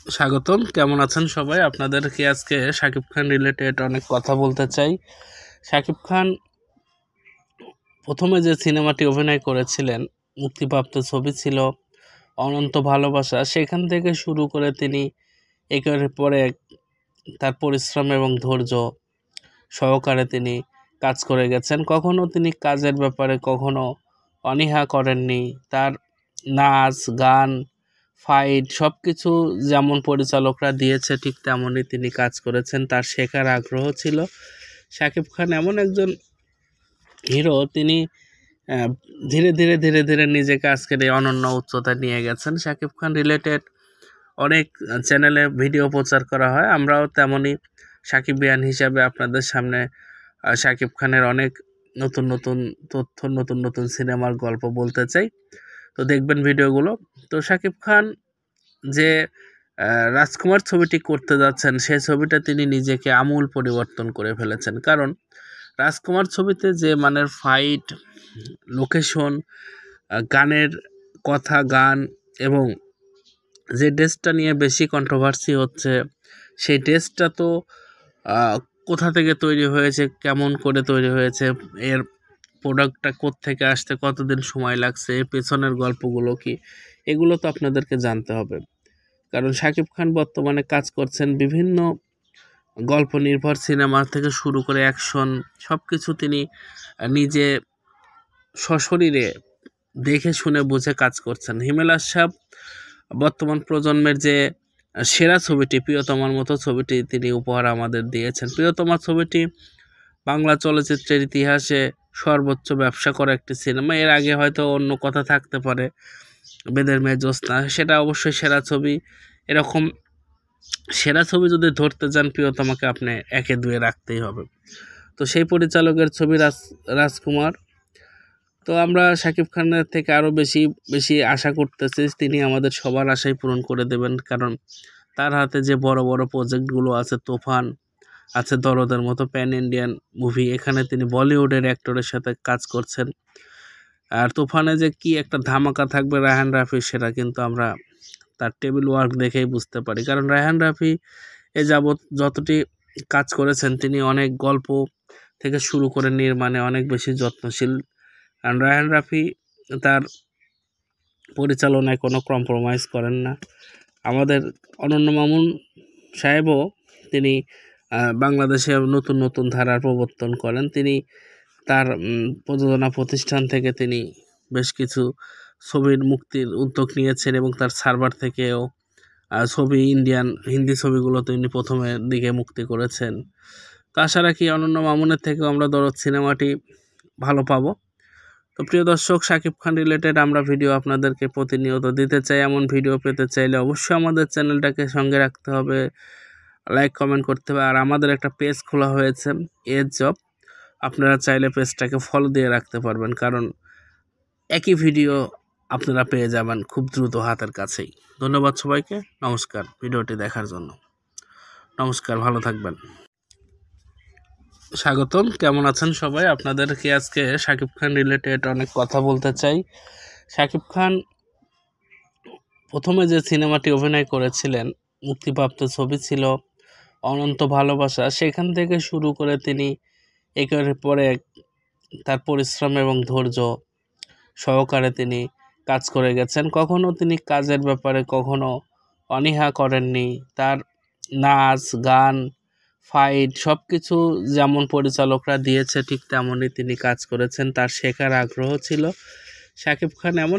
স্বাগতম। কেমন আছেন সবাই? আপনাদেরকে আজকে শাকিব খান রিলেটেড অনেক কথা বলতে চাই। শাকিব খান প্রথমে যে সিনেমাটি অভিনয় করেছিলেন, মুক্তিপ্রাপ্ত ছবি ছিল অনন্ত ভালোবাসা। সেখান থেকে শুরু করে তিনি একের পর এক তার পরিশ্রম এবং ধৈর্য সহকারে তিনি কাজ করে গেছেন। কখনো তিনি কাজের ব্যাপারে কখনো অনীহা করেননি। তার নাচ, গান, ফাইট সবকিছু যেমন পরিচালকরা দিয়েছে ঠিক তেমনই তিনি কাজ করেছেন। তার শেখার আগ্রহ ছিল। শাকিব খান এমন একজন হিরো, তিনি ধীরে ধীরে নিজেকে আজকের এই অনন্য উচ্চতায় নিয়ে গেছেন। শাকিব খান রিলেটেড অনেক চ্যানেলে ভিডিও প্রচার করা হয়। আমরাও তেমনই সাকিবিয়ান হিসাবে আপনাদের সামনে শাকিব খানের অনেক নতুন তথ্য, নতুন সিনেমার গল্প বলতে চাই। তো দেখবেন ভিডিওগুলো। তো শাকিব খান যে রাজকুমার ছবিটি করতে যাচ্ছেন, সেই ছবিটা তিনি নিজেকে আমূল পরিবর্তন করে ফেলেছেন। কারণ রাজকুমার ছবিতে যে মানের ফাইট, লোকেশন, গানের কথা, গান এবং যে ড্রেসটা নিয়ে বেশি কন্ট্রোভার্সি হচ্ছে, সেই ড্রেসটা তো কোথা থেকে তৈরি হয়েছে, কেমন করে তৈরি হয়েছে, এর প্রোডাক্টটা কোত্থেকে আসতে কতদিন সময় লাগছে, এর পেছনের গল্পগুলো কি, এগুলো তো আপনাদেরকে জানতে হবে। কারণ শাকিব খান বর্তমানে কাজ করছেন বিভিন্ন গল্প নির্ভর সিনেমা থেকে শুরু করে অ্যাকশন, সব কিছু তিনি নিজে সশরীরে দেখে শুনে বুঝে কাজ করছেন। হিমেল আশরাফ বর্তমান প্রজন্মের যে সেরা ছবিটি, প্রিয়তমার মতো ছবিটি তিনি উপহার আমাদের দিয়েছেন। প্রিয়তমা ছবিটি বাংলা চলচ্চিত্রের ইতিহাসে সর্বোচ্চ ব্যবসা করা একটি সিনেমা। এর আগে হয়তো অন্য কথা থাকতে পারে, বেদের মেয়ে জ্যোৎস্না, সেটা অবশ্যই সেরা ছবি। এরকম সেরা ছবি যদি ধরতে যান, প্রিয়তমাকে আপনি একে দুয়ে রাখতেই হবে। তো সেই পরিচালকের ছবি রাজকুমার। তো আমরা শাকিব খানের থেকে আরও বেশি আশা করতেছি তিনি আমাদের সবার আশাই পূরণ করে দেবেন। কারণ তার হাতে যে বড় প্রজেক্টগুলো আছে, তুফান আছে, দরদের মতো প্যান ইন্ডিয়ান মুভি, এখানে তিনি বলিউডের অ্যাক্টরের সাথে কাজ করছেন। আর তুফানে যে কি একটা ধামাকা থাকবে রায়হান রাফি, সেটা কিন্তু আমরা তার টেবিল ওয়ার্ক দেখেই বুঝতে পারি। কারণ রায়হান রাফি এ যাবৎ যতটি কাজ করেছেন, তিনি অনেক গল্প থেকে শুরু করে নির্মাণে অনেক বেশি যত্নশীল। কারণ রায়হান রাফি তার পরিচালনায় কোনো কম্প্রোমাইজ করেন না। আমাদের অনন্য মামুন সাহেবও তিনি বাংলাদেশে নতুন ধারার প্রবর্তন করেন। তিনি তার প্রযোজনা প্রতিষ্ঠান থেকে তিনি বেশ কিছু ছবির মুক্তির উদ্যোগ নিয়েছেন এবং তার সার্ভার থেকেও ছবি হিন্দি ছবিগুলো তিনি প্রথমের দিকে মুক্তি করেছেন। তো আশা রাখি অনন্য মামুনের থেকেও আমরা দরদ সিনেমাটি ভালো পাবো। তো প্রিয় দর্শক, শাকিব খান রিলেটেড আমরা ভিডিও আপনাদেরকে প্রতিনিয়ত দিতে চাই। এমন ভিডিও পেতে চাইলে অবশ্যই আমাদের চ্যানেলটাকে সঙ্গে রাখতে হবে, লাইক কমেন্ট করতে হবে। আর আমাদের একটা পেজ খোলা হয়েছে, এজ জব, আপনারা চাইলে পেজটাকে ফলো দিয়ে রাখতে পারবেন। কারণ একই ভিডিও আপনারা পেয়ে যাবেন খুব দ্রুত হাতের কাছেই। ধন্যবাদ সবাইকে, নমস্কার ভিডিওটি দেখার জন্য। নমস্কার, ভালো থাকবেন। স্বাগতম। কেমন আছেন সবাই? আপনাদেরকে আজকে শাকিব খান রিলেটেড অনেক কথা বলতে চাই। শাকিব খান প্রথমে যে সিনেমাটি অভিনয় করেছিলেন, মুক্তিপ্রাপ্ত ছবি ছিল অনন্ত ভালোবাসা। সেখান থেকে শুরু করে তিনি একের পর এক তার পরিশ্রম এবং ধৈর্য সহকারে তিনি কাজ করে গেছেন। কখনো তিনি কাজের ব্যাপারে কখনো অনীহা করেননি। তার নাচ, গান, ফাইট সবকিছু যেমন পরিচালকরা দিয়েছে ঠিক তেমনই তিনি কাজ করেছেন। তার শেখার আগ্রহ ছিল। শাকিব খান এমন